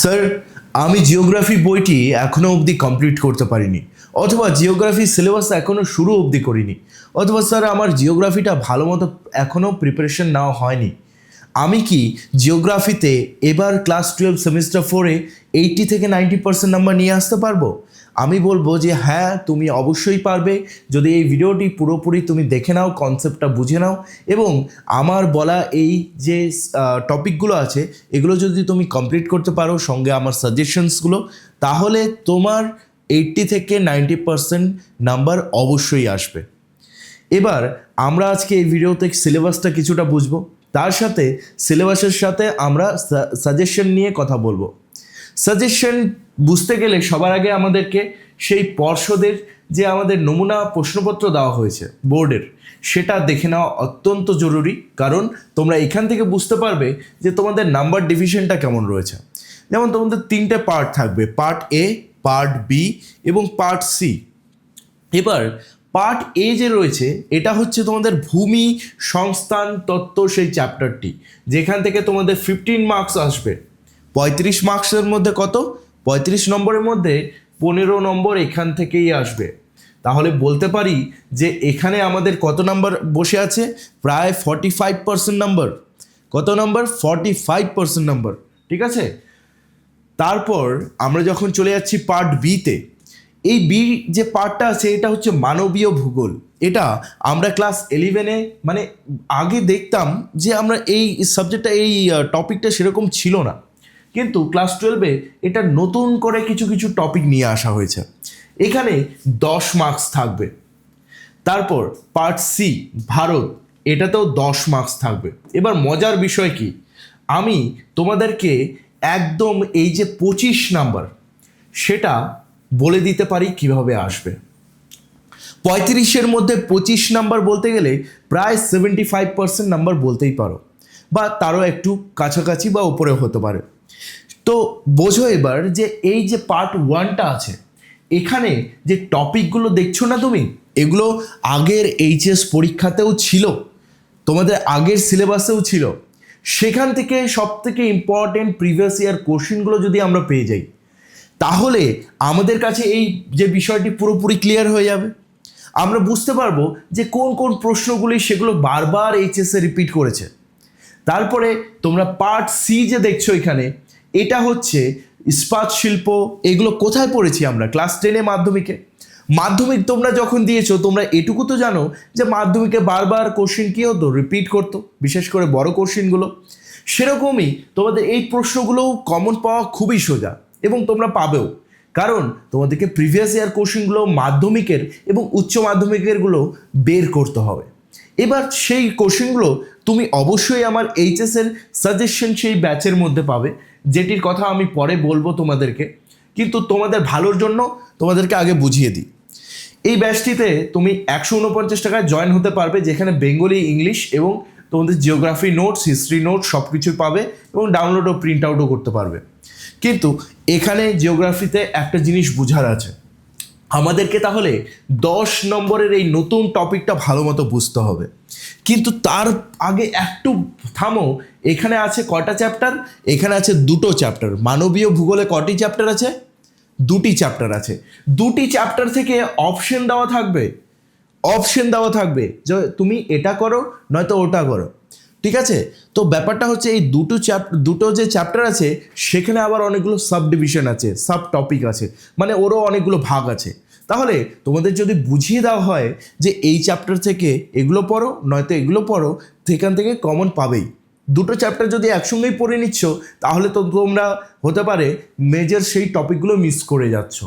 Sir, আমি geography বইটি এখনও অবধি কমপ্লিট করতে পারিনি, অথবা জিওগ্রাফি সিলেবাস এখনও শুরু অবধি করিনি, অথবা স্যার আমার জিওগ্রাফিটা ভালো মতো এখনও প্রিপারেশন নেওয়া হয়নি। আমি কি জিওগ্রাফিতে এবার ক্লাস 12 সেমিস্টার 4-এ 80 থেকে 90% নাম্বার নিয়ে আসতে পারবো? আমি বলবো যে হ্যাঁ, তুমি অবশ্যই পারবে যদি এই ভিডিওটি পুরোপুরি তুমি দেখে নাও, কনসেপ্টটা বুঝে নাও, এবং আমার বলা এই যে টপিকগুলো আছে এগুলো যদি তুমি কমপ্লিট করতে পারো সঙ্গে আমার সাজেশনসগুলো, তাহলে তোমার 80 থেকে 90% নাম্বার অবশ্যই আসবে। এবার আমরা আজকে এই ভিডিওতে সিলেবাসটা কিছুটা বুঝবো, তার সাথে সিলেবাসের সাথে আমরা সাজেশন নিয়ে কথা বলবো। সাজেশন বুঝতে গেলে সবার আগে আমাদেরকে সেই পর্ষদের যে আমাদের নমুনা প্রশ্নপত্র দেওয়া হয়েছে বোর্ডের, সেটা দেখে নেওয়া অত্যন্ত জরুরি, কারণ তোমরা এখান থেকে বুঝতে পারবে যে তোমাদের নাম্বার ডিভিশনটা কেমন রয়েছে। যেমন তোমাদের 3টে পার্ট থাকবে, পার্ট এ, পার্ট বি এবং পার্ট সি। এবার পার্ট এ যে রয়েছে এটা হচ্ছে তোমাদের ভূমি সংস্থান তত্ত্ব, সেই চ্যাপ্টারটি যেখান থেকে তোমাদের 15 মার্কস আসবে। 35 মার্কসের মধ্যে কত? 35 নম্বরের মধ্যে 15 নম্বর এখান থেকেই আসবে। তাহলে বলতে পারি যে এখানে আমাদের কত নাম্বার বসে আছে? প্রায় 45% নাম্বার। কত নাম্বার? 45% নাম্বার, ঠিক আছে। তারপর আমরা যখন চলে যাচ্ছি পার্ট বিতে, এই বি যে পার্টটা আছে এটা হচ্ছে মানবীয় ভূগোল। এটা আমরা ক্লাস 11-এ মানে আগে দেখতাম যে আমরা এই সাবজেক্টটা, এই টপিকটা সেরকম ছিল না, কিন্তু ক্লাস 12-এ এটা নতুন করে কিছু কিছু টপিক নিয়ে আসা হয়েছে। এখানে 10 মার্কস থাকবে। তারপর পার্ট সি ভারত, এটাতেও 10 মার্কস থাকবে। এবার মজার বিষয় কি, আমি তোমাদেরকে একদম এই যে 25 নাম্বার সেটা বলে দিতে পারি কিভাবে আসবে। 35-এর মধ্যে 25 নাম্বার বলতে গেলে প্রায় 75% নাম্বার বলতেই পারো, বা তারও একটু কাছাকাছি বা উপরে হতে পারে। তো বোঝো এবার যে এই যে পার্ট 1টা আছে, এখানে যে টপিকগুলো দেখছো না তুমি, এগুলো আগের এইচএস পরীক্ষাতেও ছিল, তোমাদের আগের সিলেবাসেও ছিল। সেখান থেকে সব থেকে ইম্পর্টেন্ট প্রিভিয়াস ইয়ার কোশ্চেনগুলো যদি আমরা পেয়ে যাই, তাহলে আমাদের কাছে এই যে বিষয়টি পুরোপুরি ক্লিয়ার হয়ে যাবে। আমরা বুঝতে পারবো যে কোন কোন প্রশ্নগুলি সেগুলো বারবার এইচএসে রিপিট করেছে। তারপরে তোমরা পার্ট সি যে দেখছো এখানে, এটা হচ্ছে ইস্পাত শিল্প। এগুলো কোথায় পড়েছি আমরা? ক্লাস 10-এ মাধ্যমিকে। মাধ্যমিক তোমরা যখন দিয়েছো তোমরা এটুকু তো জানো যে মাধ্যমিকে বারবার কোশ্চেন কী হতো? রিপিট করতো, বিশেষ করে বড় কোশ্চেনগুলো। সেরকমই তোমাদের এই প্রশ্নগুলোও কমন পাওয়া খুবই সোজা, এবং তোমরা পাবেও, কারণ তোমাদেরকে প্রিভিয়াস ইয়ার কোশ্চেনগুলো মাধ্যমিকের এবং উচ্চ মাধ্যমিকেরগুলো বের করতে হবে। এবার সেই কোশ্চেনগুলো তুমি অবশ্যই আমার এইচএসের সাজেশন সেই ব্যাচের মধ্যে পাবে, যেটির কথা আমি পরে বলবো তোমাদেরকে, কিন্তু তোমাদের ভালোর জন্য তোমাদেরকে আগে বুঝিয়ে দিই। এই ব্যাচটিতে তুমি 149 টাকায় জয়েন হতে পারবে, যেখানে বেঙ্গলি, ইংলিশ এবং তোমাদের জিওগ্রাফি নোটস, হিস্ট্রি নোটস সব কিছুই পাবে, এবং ডাউনলোড ও প্রিন্ট আউটও করতে পারবে। কিন্তু এখানে জিওগ্রাফিতে একটা জিনিস বোঝার আছে, আমাদেরকে তাহলে 10 নম্বরের এই নতুন টপিকটা ভালো মতো বুঝতে হবে। কিন্তু তার আগে একটু থামো, এখানে আছে কয়টা চ্যাপ্টার? এখানে আছে 2টো চ্যাপ্টার। মানবীয় ভূগোলে কটি চ্যাপ্টার আছে? 2টি চ্যাপ্টার আছে। 2টি চ্যাপ্টার থেকে অপশন দেওয়া থাকবে, অপশন দেওয়া থাকবে যে তুমি এটা করো নয়তো ওটা করো, ঠিক আছে। তো ব্যাপারটা হচ্ছে এই দুটো যে চ্যাপ্টার আছে সেখানে আবার অনেকগুলো সাব ডিভিশন আছে, সাব টপিক আছে, মানে ওরও অনেকগুলো ভাগ আছে। তাহলে তোমাদের যদি বুঝিয়ে দেওয়া হয় যে এই চ্যাপ্টার থেকে এগুলো পড়ো নয়তো এগুলো পড়ো, সেখান থেকে কমন পাবেই। 2টো চ্যাপ্টার যদি একসঙ্গেই পড়ে নিচ্ছ, তাহলে তো তোমরা হতে পারে মেজর সেই টপিকগুলো মিস করে যাচ্ছ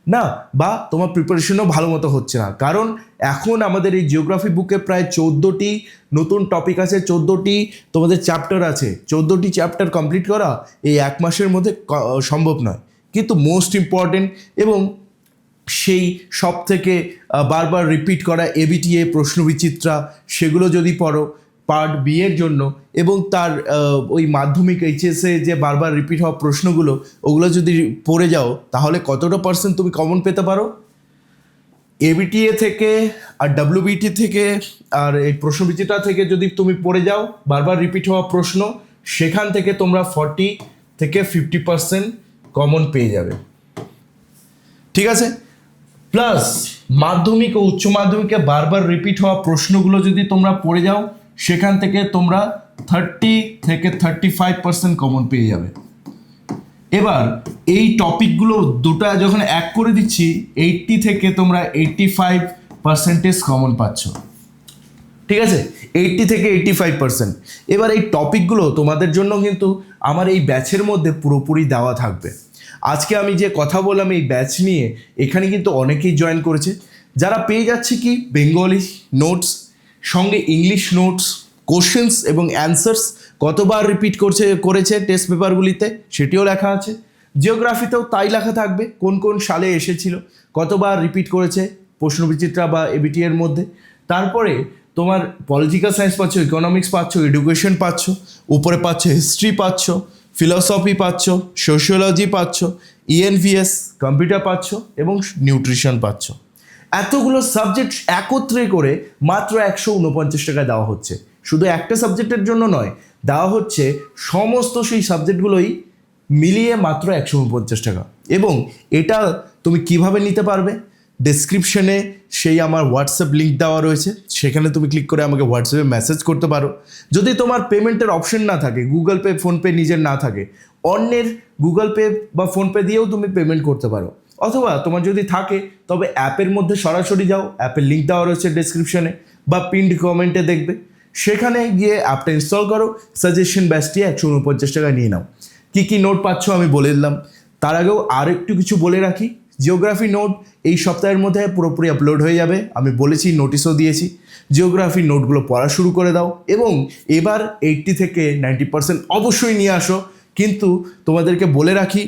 না, বা তোমার প্রিপারেশনও ভালো মতো হচ্ছে না। কারণ এখন আমাদের এই জিওগ্রাফি বুকে প্রায় 14টি নতুন টপিক আছে, 14টি তোমাদের চ্যাপ্টার আছে। 14টি চ্যাপ্টার কমপ্লিট করা এই 1 মাসের মধ্যে সম্ভব নয়, কিন্তু মোস্ট ইম্পর্টেন্ট এবং সেই সব থেকে বারবার রিপিট করা এবিটিএ, প্রশ্নবিচিত্রা, সেগুলো যদি পড়ো পার্ট বি এর জন্য, এবং তার ওই মাধ্যমিক এইচএসে যে বারবার রিপিট হওয়া প্রশ্নগুলো, ওগুলো যদি পড়ে যাও, তাহলে কতটা পার্সেন্ট তুমি কমন পেতে পারো? এবিটিএ থেকে আর ডাব্লিউবিটি থেকে আর এই প্রশ্নবিচিত্রা থেকে যদি তুমি পড়ে যাও বারবার রিপিট হওয়া প্রশ্ন, সেখান থেকে তোমরা 40 থেকে 50% কমন পেয়ে যাবে। ঠিক আছে, প্লাস মাধ্যমিক ও উচ্চ মাধ্যমিকে বারবার রিপিট হওয়া প্রশ্নগুলো যদি তোমরা পড়ে যাও, সেখান থেকে তোমরা 30 থেকে 35% কমন পেয়ে যাবে। এবার এই টপিকগুলো দুটো যখন এক করে দিচ্ছি, 80 থেকে তোমরা 85% কমন পাচ্ছ। ঠিক আছে, 80 থেকে 85%। এবার এই টপিকগুলো তোমাদের জন্য কিন্তু আমার এই ব্যাচের মধ্যে পুরোপুরি দেওয়া থাকবে। আজকে আমি যে কথা বললাম এই ব্যাচ নিয়ে, এখানে কিন্তু অনেকেই জয়েন করেছে, যারা পেয়ে যাচ্ছে কি বেঙ্গলি নোটস, সঙ্গে ইংলিশ নোটস, কোশ্চেন্স এবং অ্যান্সার্স কতবার রিপিট করেছে টেস্ট পেপারগুলিতে সেটিও লেখা আছে। জিওগ্রাফিতেও তাই লেখা থাকবে, কোন কোন সালে এসেছিল, কতবার রিপিট করেছে প্রশ্নবিচিত্রা বা এবিটি এর মধ্যে। তারপরে তোমার পলিটিক্যাল সায়েন্স পাচ্ছ, ইকোনমিক্স পাচ্ছ, এডুকেশন পাচ্ছ, উপরে পাচ্ছ হিস্ট্রি পাচ্ছ, ফিলসফি পাচ্ছ, সোশিওলজি পাচ্ছ, ইএনভিএস, কম্পিউটার পাচ্ছ এবং নিউট্রিশন পাচ্ছ। এতগুলো সাবজেক্ট একত্রে করে মাত্র 149 টাকা দেওয়া হচ্ছে। শুধু একটা সাবজেক্টের জন্য নয়, দেওয়া হচ্ছে সমস্ত সেই সাবজেক্টগুলোই মিলিয়ে মাত্র 149 টাকা। এবং এটা তুমি কিভাবে নিতে পারবে, ডেসক্রিপশনে সেই আমার হোয়াটসঅ্যাপ লিঙ্ক দেওয়া রয়েছে, সেখানে তুমি ক্লিক করে আমাকে হোয়াটসঅ্যাপে মেসেজ করতে পারো। যদি তোমার পেমেন্টের অপশন না থাকে, গুগল পে ফোনপে নিজের না থাকে, অন্যের গুগল পে বা ফোনপে দিয়েও তুমি পেমেন্ট করতে পারো। অথবা তোমার যদি থাকে তবে অ্যাপের মধ্যে সরাসরি যাও, অ্যাপের লিঙ্ক দেওয়া রয়েছে ডেসক্রিপশনে বা পিন্ড কমেন্টে দেখবে, সেখানে গিয়ে অ্যাপটা ইনস্টল করো, সাজেশন ব্যাচটি 149 টাকায় নিয়ে নাও। কী কী নোট পাচ্ছ আমি বলে দিলাম। তার আগেও আর একটু কিছু বলে রাখি, জিওগ্রাফি নোট এই সপ্তাহের মধ্যে পুরোপুরি আপলোড হয়ে যাবে, আমি বলেছি, নোটিশও দিয়েছি। জিওগ্রাফি নোটগুলো পড়া শুরু করে দাও এবং এবার 80 থেকে 90% অবশ্যই নিয়ে আসো। কিন্তু তোমাদেরকে বলে রাখি,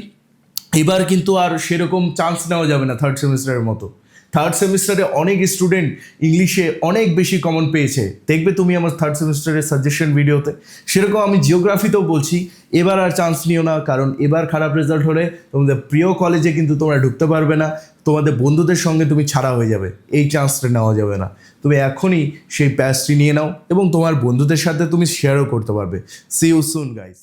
এবার কিন্তু আর সেরকম চান্স নেওয়া যাবে না থার্ড সেমিস্টারের মতো। থার্ড সেমিস্টারে অনেক স্টুডেন্ট ইংলিশে অনেক বেশি কমন পেয়েছে, দেখবে তুমি আমার থার্ড সেমিস্টারের সাজেশন ভিডিওতে। সেরকম আমি জিওগ্রাফিতেও বলছি, এবার আর চান্স নিও না, কারণ এবার খারাপ রেজাল্ট হলে তোমাদের প্রিয় কলেজে কিন্তু তোমরা ঢুকতে পারবে না, তোমাদের বন্ধুদের সঙ্গে তুমি ছাড়া হয়ে যাবে, এই চান্সটা নেওয়া যাবে না। তুমি এখনই সেই ব্যাচটি নিয়ে নাও এবং তোমার বন্ধুদের সাথে তুমি শেয়ারও করতে পারবে। See you soon guys.